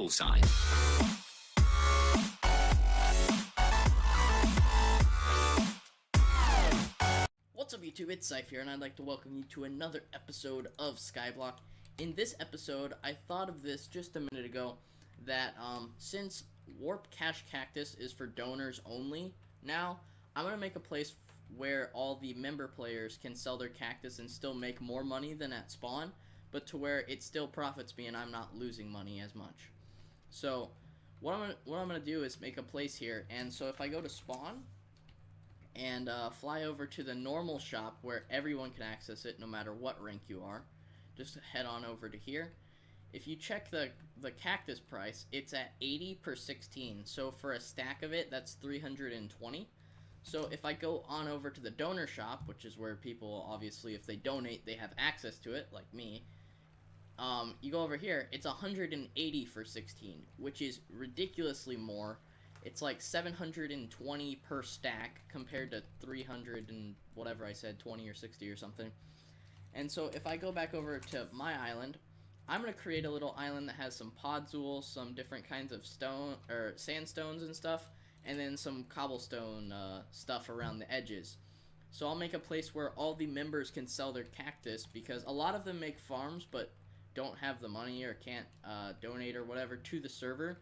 sign. What's up YouTube, it's Zyph here, and I'd like to welcome you to another episode of Skyblock. In this episode, I thought of this just a minute ago, that since Warp Cash Cactus is for donors only, now I'm going to make a place where all the member players can sell their cactus and still make more money than at spawn, but to where it still profits me and I'm not losing money as much. So what I'm going to do is make a place here, and so if I go to spawn and fly over to the normal shop where everyone can access it no matter what rank you are, just head on over to here. If you check the cactus price, it's at 80 per 16, so for a stack of it, that's 320. So if I go on over to the donor shop, which is where people, obviously, if they donate, they have access to it, like me, you go over here, it's 180 for 16, which is ridiculously more. It's like 720 per stack compared to 300 and whatever I said, 20 or 60 or something. And so if I go back over to my island, I'm going to create a little island that has some podzol, some different kinds of stone or sandstones and stuff, and then some cobblestone stuff around the edges. So I'll make a place where all the members can sell their cactus, because a lot of them make farms but don't have the money or can't donate or whatever to the server.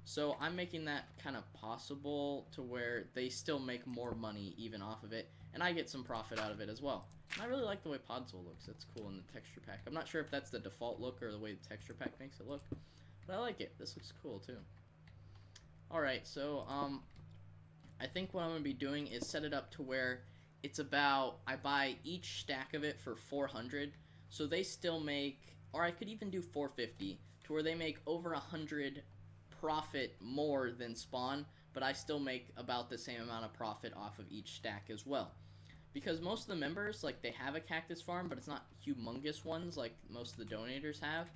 So I'm making that kind of possible to where they still make more money even off of it, and I get some profit out of it as well. And I really like the way podzol looks. It's cool in the texture pack. I'm not sure if that's the default look or the way the texture pack makes it look, but I like it. This looks cool too. Alright, so I think what I'm going to be doing is set it up to where it's about, I buy each stack of it for 400, so they still make, or I could even do 450, to where they make over 100 profit more than spawn, but I still make about the same amount of profit off of each stack as well. Because most of the members, like, they have a cactus farm, but it's not humongous ones like most of the donators have.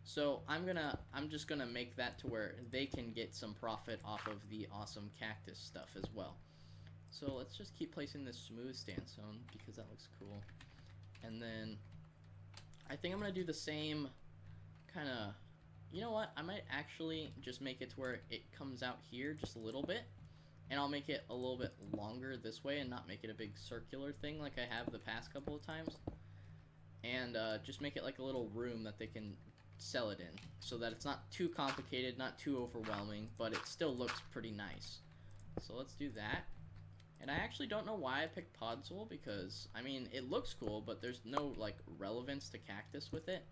So I'm just gonna make that to where they can get some profit off of the awesome cactus stuff as well. So let's just keep placing this smooth sandstone because that looks cool. And then I think I'm gonna do the same kind of, you know what, I might actually just make it to where it comes out here just a little bit, and I'll make it a little bit longer this way and not make it a big circular thing like I have the past couple of times, and just make it like a little room that they can sell it in, so that it's not too complicated, not too overwhelming, but it still looks pretty nice. So let's do that. And I actually don't know why I picked podzol, because I mean it looks cool, but there's no like relevance to cactus with it,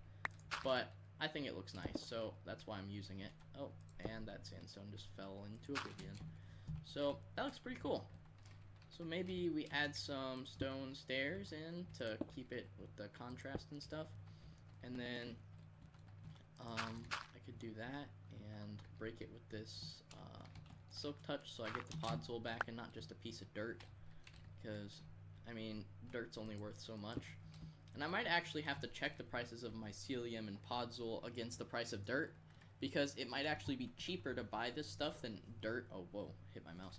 but I think it looks nice, so that's why I'm using it. Oh, and that sandstone just fell into oblivion. So that looks pretty cool. So maybe we add some stone stairs in to keep it with the contrast and stuff, and then I could do that and break it with this silk touch, so I get the podzol back and not just a piece of dirt, because I mean dirt's only worth so much. And I might actually have to check the prices of mycelium and podzol against the price of dirt, because it might actually be cheaper to buy this stuff than dirt. Oh, whoa, hit my mouse.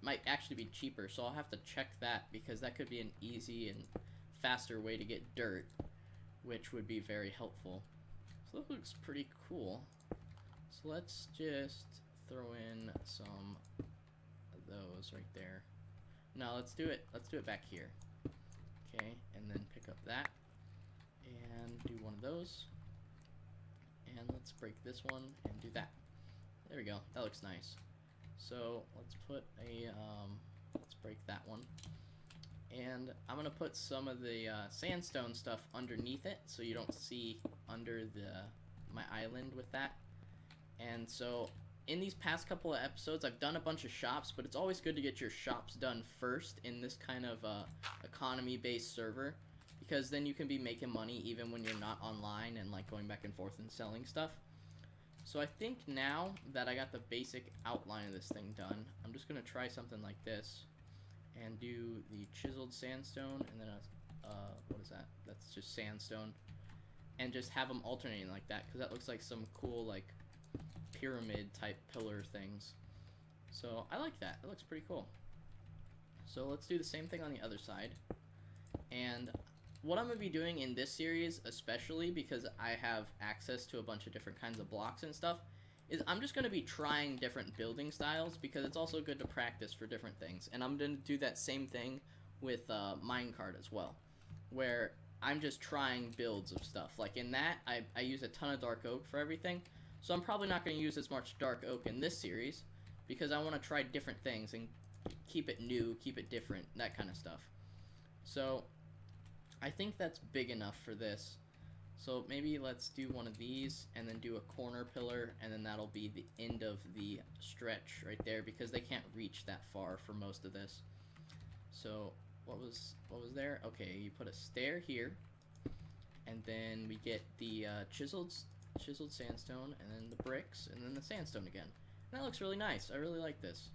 Might actually be cheaper, so I'll have to check that, because that could be an easy and faster way to get dirt, which would be very helpful. So that looks pretty cool. So let's just throw in some of those right there. No, let's do it back here. Okay, and then pick up that and do one of those, and let's break this one and do that. There we go, that looks nice. So let's put a let's break that one, and I'm gonna put some of the sandstone stuff underneath it so you don't see under my island with that. And so in these past couple of episodes, I've done a bunch of shops, but it's always good to get your shops done first in this kind of economy-based server, because then you can be making money even when you're not online and like going back and forth and selling stuff. So I think now that I got the basic outline of this thing done, I'm just gonna try something like this and do the chiseled sandstone, and then what is that? That's just sandstone, and just have them alternating like that, because that looks like some cool like pyramid type pillar things. So I like that. It looks pretty cool. So let's do the same thing on the other side. And what I'm going to be doing in this series, especially because I have access to a bunch of different kinds of blocks and stuff, is I'm just going to be trying different building styles because it's also good to practice for different things. And I'm going to do that same thing with MineCart as well, where I'm just trying builds of stuff. Like in that, I use a ton of dark oak for everything, so I'm probably not going to use as much dark oak in this series because I want to try different things and keep it new, keep it different, that kind of stuff. So I think that's big enough for this. So maybe let's do one of these and then do a corner pillar, and then that'll be the end of the stretch right there because they can't reach that far for most of this. So what was there? Okay, you put a stair here, and then we get the chiseled sandstone, and then the bricks, and then the sandstone again. And that looks really nice. I really like this.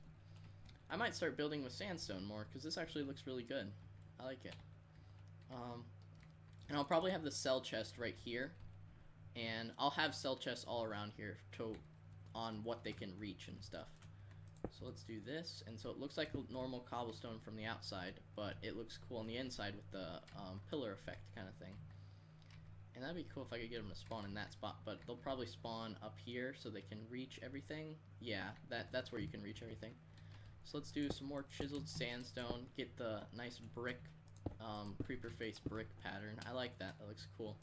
I might start building with sandstone more because this actually looks really good. I like it. And I'll probably have the cell chest right here, and I'll have cell chests all around here on what they can reach and stuff. So let's do this, and so it looks like a normal cobblestone from the outside, but it looks cool on the inside with the pillar effect kind of thing. And that'd be cool if I could get them to spawn in that spot, but they'll probably spawn up here so they can reach everything. Yeah, that's where you can reach everything. So let's do some more chiseled sandstone, get the nice brick creeper face brick pattern. I like that. That looks cool.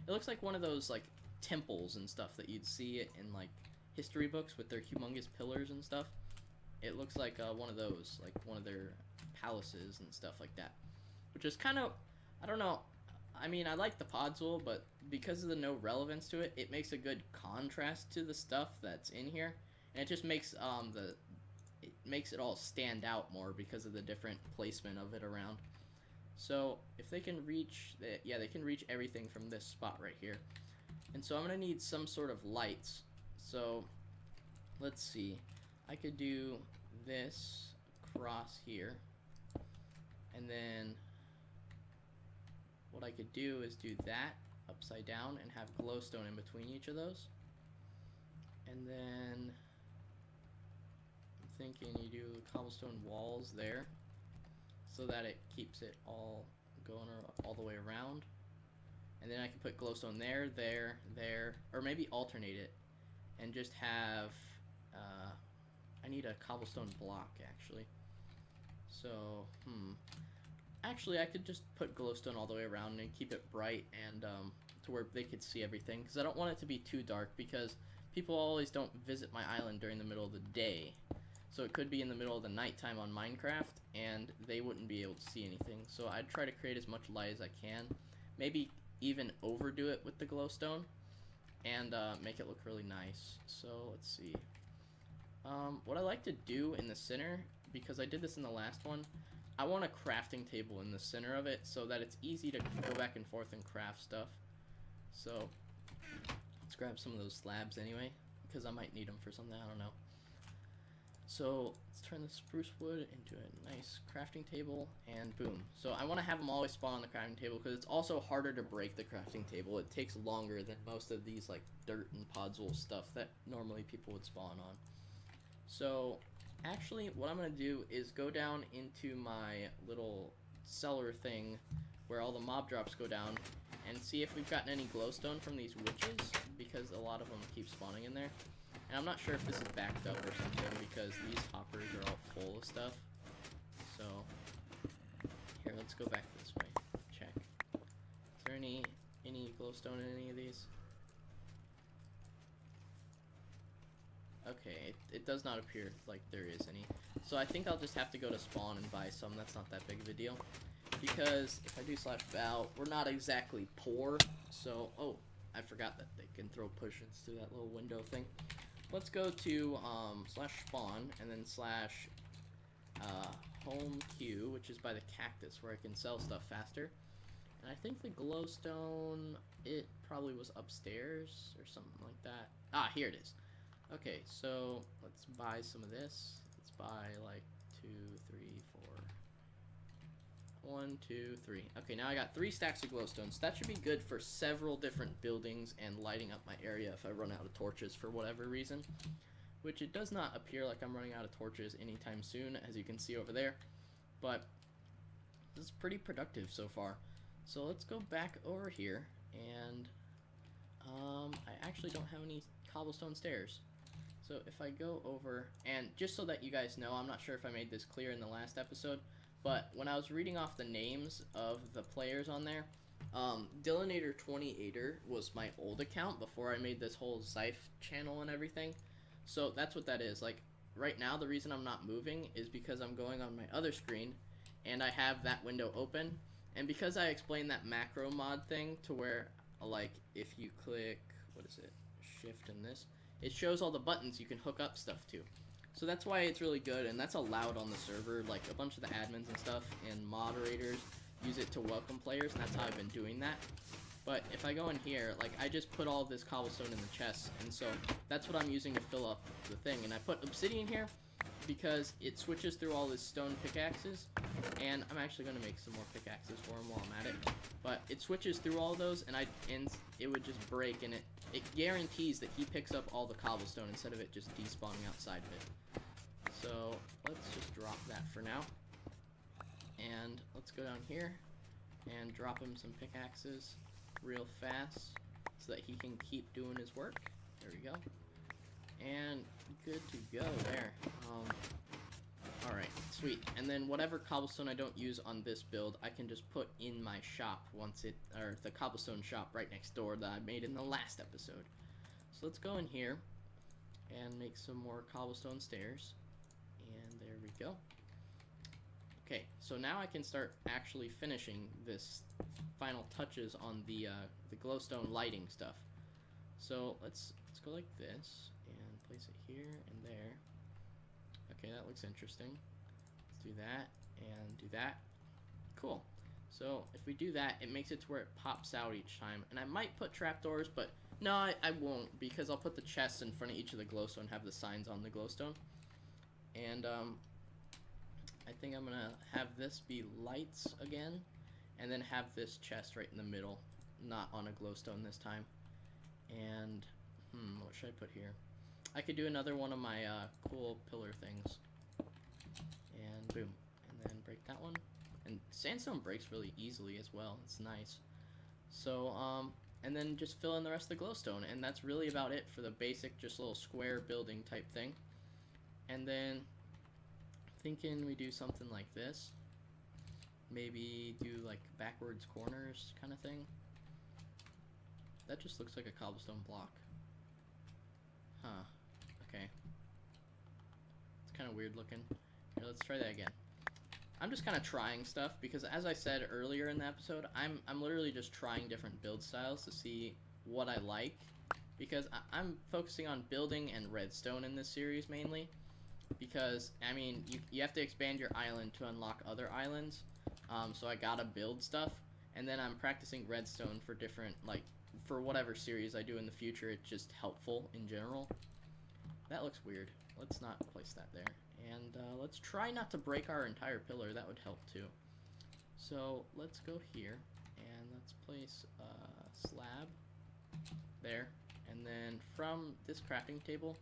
It looks like one of those like temples and stuff that you'd see in like history books with their humongous pillars and stuff. It looks like one of those, like one of their palaces and stuff like that, which is kind of, I don't know. I mean, I like the podzol, but because of the no relevance to it, it makes a good contrast to the stuff that's in here, and it just makes it makes it all stand out more because of the different placement of it around. So if they can reach, yeah, they can reach everything from this spot right here. And so I'm gonna need some sort of lights. So let's see, I could do this across here, and then what I could do is do that upside down and have glowstone in between each of those. And then I'm thinking you do cobblestone walls there, so that it keeps it all going all the way around. And then I can put glowstone there, there, there, or maybe alternate it and just have, I need a cobblestone block actually. So, actually I could just put glowstone all the way around and keep it bright and to where they could see everything, because I don't want it to be too dark because people always don't visit my island during the middle of the day. So it could be in the middle of the nighttime on Minecraft, and they wouldn't be able to see anything. So I'd try to create as much light as I can. Maybe even overdo it with the glowstone, and make it look really nice. So let's see. What I like to do in the center, because I did this in the last one, I want a crafting table in the center of it so that it's easy to go back and forth and craft stuff. So let's grab some of those slabs anyway, because I might need them for something, I don't know. So let's turn the spruce wood into a nice crafting table, and boom. So I want to have them always spawn on the crafting table because it's also harder to break the crafting table. It takes longer than most of these like dirt and podzol stuff that normally people would spawn on. So actually what I'm going to do is go down into my little cellar thing where all the mob drops go down and see if we've gotten any glowstone from these witches, because a lot of them keep spawning in there. And I'm not sure if this is backed up or something because these hoppers are all full of stuff. So here, let's go back this way. Check. Is there any glowstone in any of these? Okay, it does not appear like there is any. So I think I'll just have to go to spawn and buy some. That's not that big of a deal. Because if I do /val, we're not exactly poor. So, oh, I forgot that they can throw potions through that little window thing. Let's go to /spawn and then /home queue, which is by the cactus where I can sell stuff faster. And I think the glowstone, it probably was upstairs or something like that. Ah, here it is. Okay, so let's buy some of this. Let's buy like 2, 3, 4. 1, 2, 3. Okay, now I got 3 stacks of glowstones. That should be good for several different buildings and lighting up my area if I run out of torches for whatever reason. Which it does not appear like I'm running out of torches anytime soon, as you can see over there. But this is pretty productive so far. So let's go back over here, and I actually don't have any cobblestone stairs. So if I go over, and just so that you guys know, I'm not sure if I made this clear in the last episode, but when I was reading off the names of the players on there, Dillinator28er was my old account before I made this whole Zyph channel and everything. So that's what that is. Like, right now, the reason I'm not moving is because I'm going on my other screen, and I have that window open. And because I explained that macro mod thing to where, like, if you click, what is it, shift and this, it shows all the buttons you can hook up stuff to. So that's why it's really good, and that's allowed on the server. Like, a bunch of the admins and stuff and moderators use it to welcome players, and that's how I've been doing that. But if I go in here, like, I just put all this cobblestone in the chest, and so that's what I'm using to fill up the thing. And I put obsidian here because it switches through all these stone pickaxes, and I'm actually going to make some more pickaxes for him while I'm at it. But it switches through all those, and it would just break, and it guarantees that he picks up all the cobblestone instead of it just despawning outside of it. So let's just drop that for now, and let's go down here and drop him some pickaxes real fast so that he can keep doing his work. There we go. And good to go there. Alright, sweet. And then whatever cobblestone I don't use on this build, I can just put in my shop or the cobblestone shop right next door that I made in the last episode. So let's go in here and make some more cobblestone stairs. And there we go. Okay, so now I can start actually finishing this final touches on the glowstone lighting stuff. So let's go like this and place it here and there. Okay, that looks interesting. Let's do that and do that. Cool. So if we do that, it makes it to where it pops out each time. And I might put trapdoors, but no, I won't, because I'll put the chests in front of each of the glowstone, have the signs on the glowstone. And I think I'm gonna have this be lights again, and then have this chest right in the middle, not on a glowstone this time. And what should I put here? I could do another one of my cool pillar things, and boom, and then break that one. And sandstone breaks really easily as well. It's nice. So and then just fill in the rest of the glowstone, and that's really about it for the basic, just little square building type thing. And then thinking we do something like this. Maybe do like backwards corners kind of thing. That just looks like a cobblestone block. Huh. Okay. It's kind of weird looking. Here, let's try that again. I'm just kind of trying stuff because, as I said earlier in the episode, I'm literally just trying different build styles to see what I like, because I'm focusing on building and redstone in this series mainly, because I mean you have to expand your island to unlock other islands. So I gotta build stuff, and then I'm practicing redstone for different, like, for whatever series I do in the future. It's just helpful in general. That looks weird. Let's not place that there. And let's try not to break our entire pillar. That would help too. So let's go here and let's place a slab there. And then from this crafting table,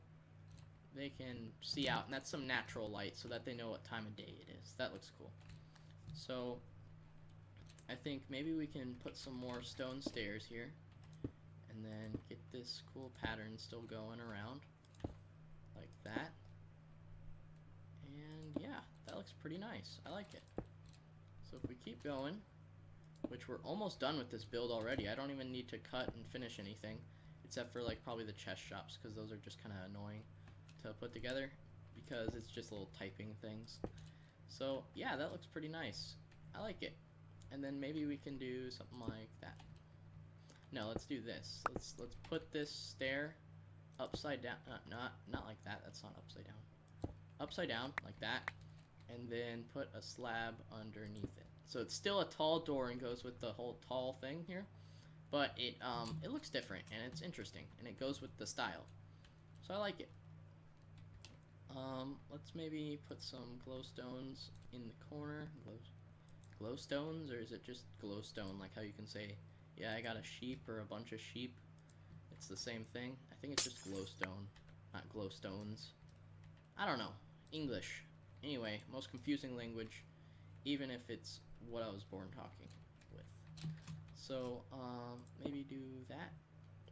they can see out. And that's some natural light so that they know what time of day it is. That looks cool. So I think maybe we can put some more stone stairs here. And then get this cool pattern still going around. Like that. And yeah, that looks pretty nice. I like it. So if we keep going, which we're almost done with this build already. I don't even need to cut and finish anything, except for like probably the chest shops, because those are just kind of annoying to put together because it's just little typing things. So yeah, that looks pretty nice. I like it. And then maybe we can do something like that. No, let's do this. Let's put this stair upside down. Not like that. That's not upside down. Upside down like that, and then put a slab underneath it. So it's still a tall door and goes with the whole tall thing here, but it looks different and it's interesting and it goes with the style. So I like it. Let's maybe put some glowstones in the corner. Glowstones, or is it just glowstone? Like how you can say, yeah, I got a sheep or a bunch of sheep. It's the same thing. I think it's just glowstone, not glowstones. I don't know. English. Anyway, most confusing language, even if it's what I was born talking with. So, maybe do that.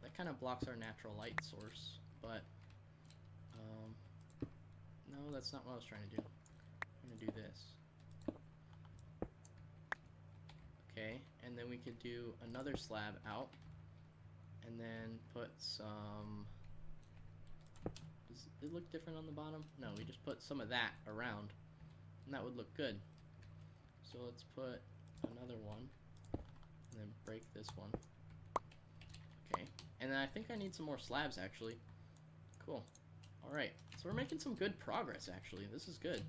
That kind of blocks our natural light source, but No, that's not what I was trying to do. I'm gonna do this. Okay, and then we could do another slab out, and then put some... Does it look different on the bottom? No, we just put some of that around, and that would look good. So let's put another one, and then break this one. Okay, and then I think I need some more slabs, actually. Cool. Alright, so we're making some good progress, actually. This is good.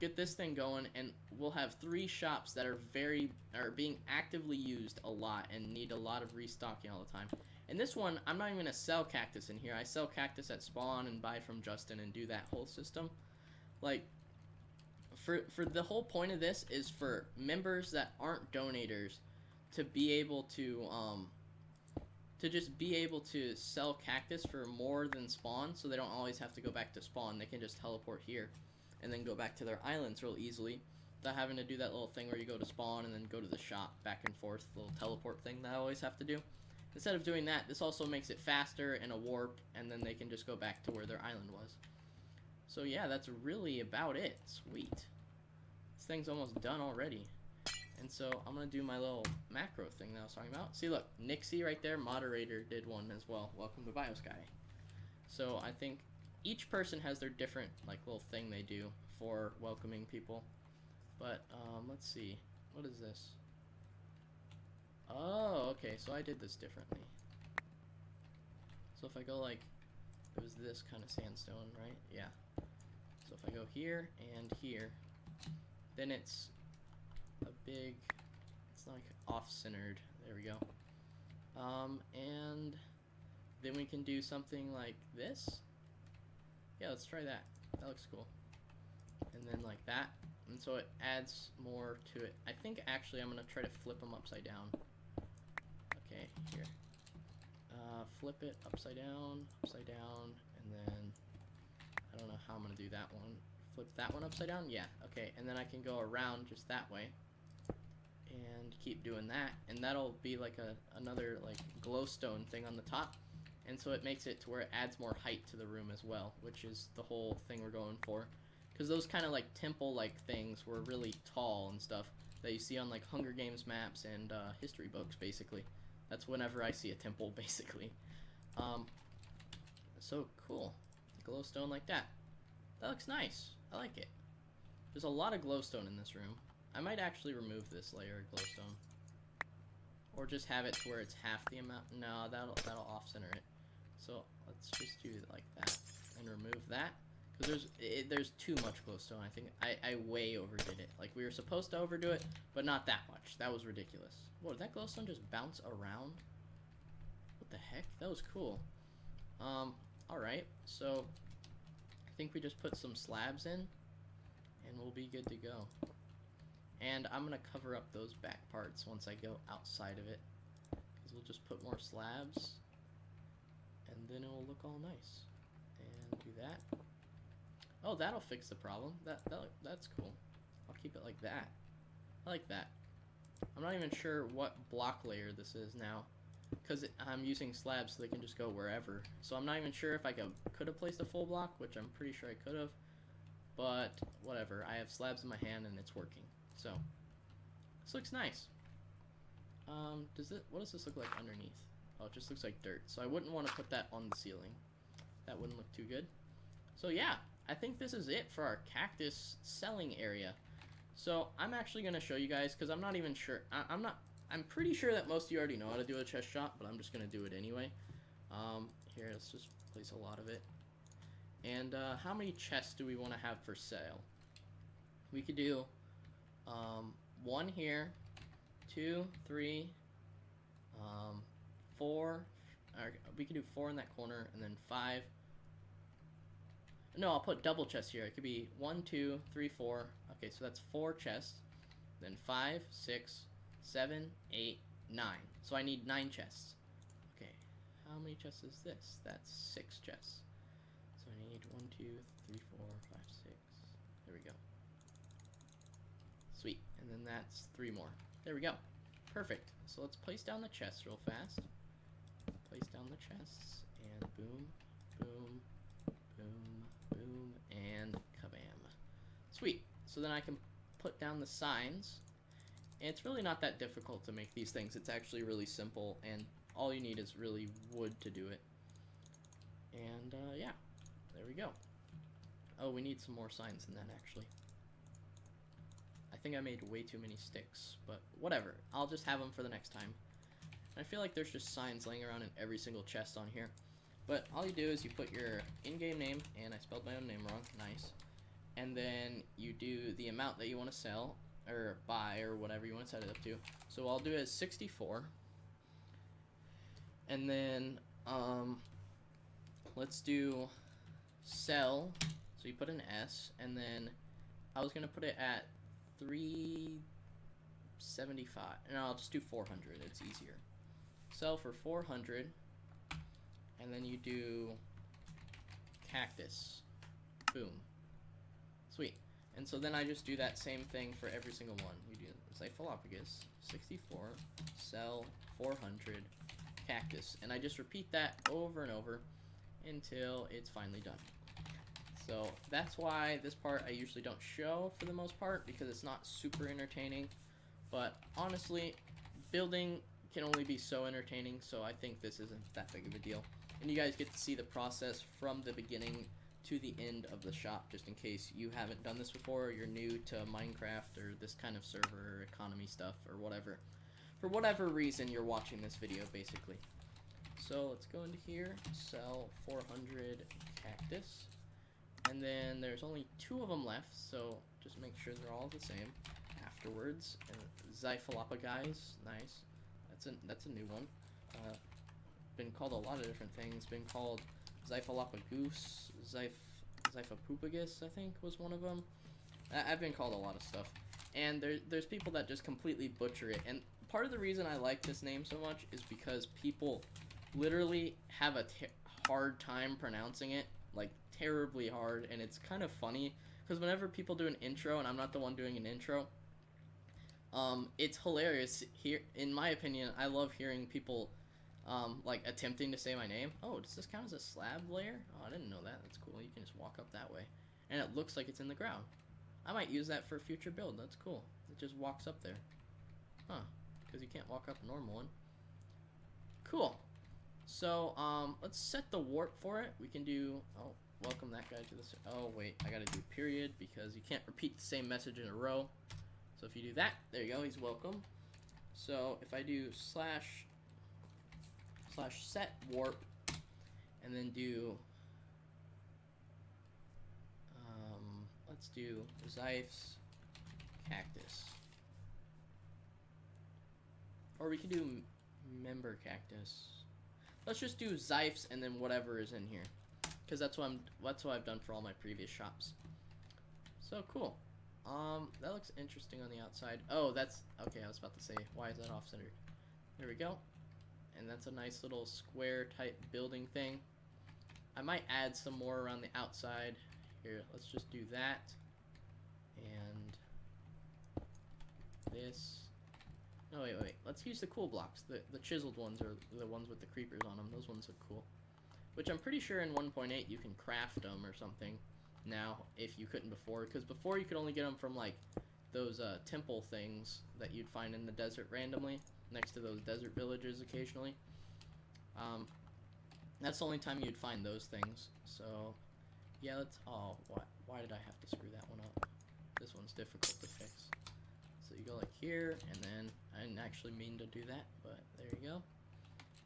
Get this thing going, and we'll have 3 shops that are being actively used a lot and need a lot of restocking all the time. And this one, I'm not even going to sell Cactus in here. I sell Cactus at spawn and buy from Justin and do that whole system. Like, for the whole point of this is for members that aren't donators to be able to just be able to sell Cactus for more than spawn, so they don't always have to go back to spawn. They can just teleport here and then go back to their islands real easily without having to do that little thing where you go to spawn and then go to the shop back and forth, little teleport thing that I always have to do. Instead of doing that, this also makes it faster and a warp, and then they can just go back to where their island was. So yeah, that's really about it. Sweet. This thing's almost done already. And so I'm going to do my little macro thing that I was talking about. See, look, Nixie right there, moderator, did one as well. Welcome to BioSky. So I think each person has their different, like, little thing they do for welcoming people. But, let's see. What is this? Oh, okay, so I did this differently. So if I go, like, it was this kind of sandstone, right? Yeah. So if I go here and here, then it's a big, it's like off-centered. There we go. And then we can do something like this. Yeah, let's try that. That looks cool. And then like that. And so it adds more to it. I think actually I'm going to try to flip them upside down. Okay, here. Flip it upside down, and then I don't know how I'm going to do that one. Flip that one upside down? Yeah, okay. And then I can go around just that way and keep doing that. And that'll be like another like glowstone thing on the top. And so it makes it to where it adds more height to the room as well, which is the whole thing we're going for. Because those kind of like temple-like things were really tall and stuff that you see on like Hunger Games maps and history books, basically. That's whenever I see a temple, basically. So cool. Glowstone like that. That looks nice. I like it. There's a lot of glowstone in this room. I might actually remove this layer of glowstone. Or just have it to where it's half the amount. No, that'll off-center it. So let's just do it like that and remove that. Because there's too much glowstone. I think I way overdid it. Like, we were supposed to overdo it, but not that much. That was ridiculous. Whoa, did that glowstone just bounce around? What the heck? That was cool. Alright, so I think we just put some slabs in, and we'll be good to go. And I'm going to cover up those back parts once I go outside of it. Because we'll just put more slabs, and then it will look all nice. And do that. Oh, that'll fix the problem. That's cool. I'll keep it like that. I like that. I'm not even sure what block layer this is now, because I'm using slabs so they can just go wherever. So I'm not even sure if I could have placed a full block, which I'm pretty sure I could have. But whatever. I have slabs in my hand and it's working. So this looks nice. What does this look like underneath? Oh, it just looks like dirt. So I wouldn't want to put that on the ceiling. That wouldn't look too good. So yeah, I think this is it for our cactus selling area. So I'm actually going to show you guys, because I'm not even sure. I'm pretty sure that most of you already know how to do a chest shop, but I'm just going to do it anyway. Here, let's just place a lot of it. And how many chests do we want to have for sale? We could do 1 here, 2, 3, 4. Or we could do 4 in that corner, and then 5. No, I'll put double chests here. It could be 1, 2, 3, 4. Okay, so that's 4 chests. Then 5, 6, 7, 8, 9. So I need 9 chests. Okay, how many chests is this? That's 6 chests. So I need 1, 2, 3, 4, 5, 6. There we go. Sweet. And then that's 3 more. There we go. Perfect. So let's place down the chests real fast. Place down the chests. And boom, boom, boom, boom, and Sweet. So then I can put down the signs. And it's really not that difficult to make these things. It's actually really simple, and all you need is really wood to do it. And yeah, there we go. Oh, we need some more signs than that, actually. I think I made way too many sticks, but whatever. I'll just have them for the next time. And I feel like there's just signs laying around in every single chest on here. But all you do is you put your in-game name, and I spelled my own name wrong, nice. And then you do the amount that you want to sell, or buy, or whatever you want to set it up to. So I'll do it as 64. And then, let's do sell. So you put an S, and then I was going to put it at 375. No, I'll just do 400. It's easier. Sell for 400, and then you do Cactus. Boom. Sweet. And so then I just do that same thing for every single one. You do Zyphalopagus, 64, sell, 400, Cactus. And I just repeat that over and over until it's finally done. So that's why this part I usually don't show for the most part, because it's not super entertaining. But honestly, building can only be so entertaining, so I think this isn't that big of a deal. And you guys get to see the process from the beginning to the end of the shop, just in case you haven't done this before, or you're new to Minecraft or this kind of server economy stuff or whatever. For whatever reason you're watching this video, basically. So let's go into here, sell 400 Cactus. And then there's only 2 of them left, so just make sure they're all the same afterwards. And Zyphalopagus, nice. That's a new one. Been called a lot of different things. Been called Zyphalopagus, Zyphalopagus, I think was one of them. I've been called a lot of stuff. And there's people that just completely butcher it. And part of the reason I like this name so much is because people literally have a hard time pronouncing it. Like, terribly hard. And it's kind of funny, because whenever people do an intro and I'm not the one doing an intro, it's hilarious. Here, in my opinion, I love hearing people like attempting to say my name. Oh, does this count as a slab layer? Oh, I didn't know that. That's cool. You can just walk up that way, and it looks like it's in the ground. I might use that for a future build. That's cool. It just walks up there. Huh? Because you can't walk up a normal one. Cool. So let's set the warp for it. We can do. Oh, welcome that guy to this. Oh wait, I gotta do period because you can't repeat the same message in a row. So if you do that, there you go, he's welcome. So if I do slash set warp, and then do, let's do Zyph's Cactus. Or we can do member Cactus. Let's just do Zyph's and then whatever is in here, because that's what I've done for all my previous shops. So cool. That looks interesting on the outside. Oh, that's okay. I was about to say, why is that off centered? There we go. And that's a nice little square type building thing. I might add some more around the outside. Here, let's just do that. And this. No, wait. Let's use the cool blocks. The chiseled ones are the ones with the creepers on them. Those ones look cool. Which I'm pretty sure in 1.8 you can craft them or something now, if you couldn't before. Because before you could only get them from, like, those temple things that you'd find in the desert randomly, next to those desert villages occasionally. That's the only time you'd find those things. So, yeah, let's... Oh, why did I have to screw that one up? This one's difficult to fix. So you go like here, and then I didn't actually mean to do that, but there you go.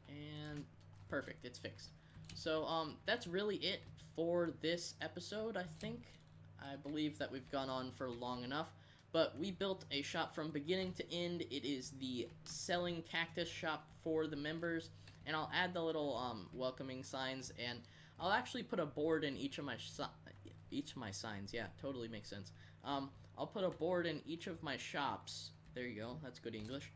And perfect, it's fixed. So that's really it for this episode, I think. I believe that we've gone on for long enough, but we built a shop from beginning to end. It is the selling cactus shop for the members, and I'll add the little welcoming signs, and I'll actually put a board in each of my signs. Yeah, totally makes sense. I'll put a board in each of my shops. There you go, that's good English.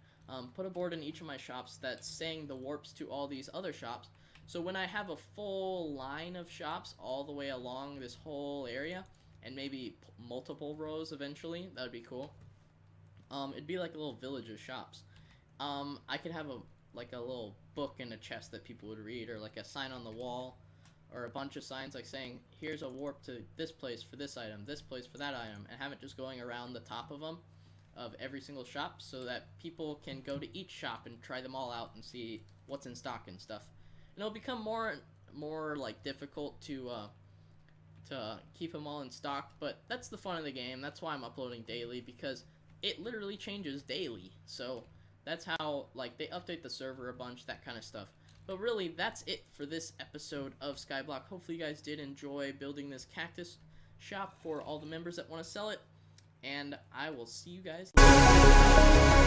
Put a board in each of my shops that's saying the warps to all these other shops. So when I have a full line of shops all the way along this whole area, and maybe multiple rows eventually, that would be cool. It'd be like a little village of shops. I could have a little book in a chest that people would read, or like a sign on the wall, or a bunch of signs like saying, here's a warp to this place for this item, this place for that item, and have it just going around the top of them, of every single shop, so that people can go to each shop and try them all out and see what's in stock and stuff. And it'll become more like difficult to keep them all in stock, but that's the fun of the game. That's why I'm uploading daily, because it literally changes daily. So that's how, like, they update the server a bunch, that kind of stuff. But really, that's it for this episode of Skyblock. Hopefully you guys did enjoy building this cactus shop for all the members that want to sell it, and I will see you guys later.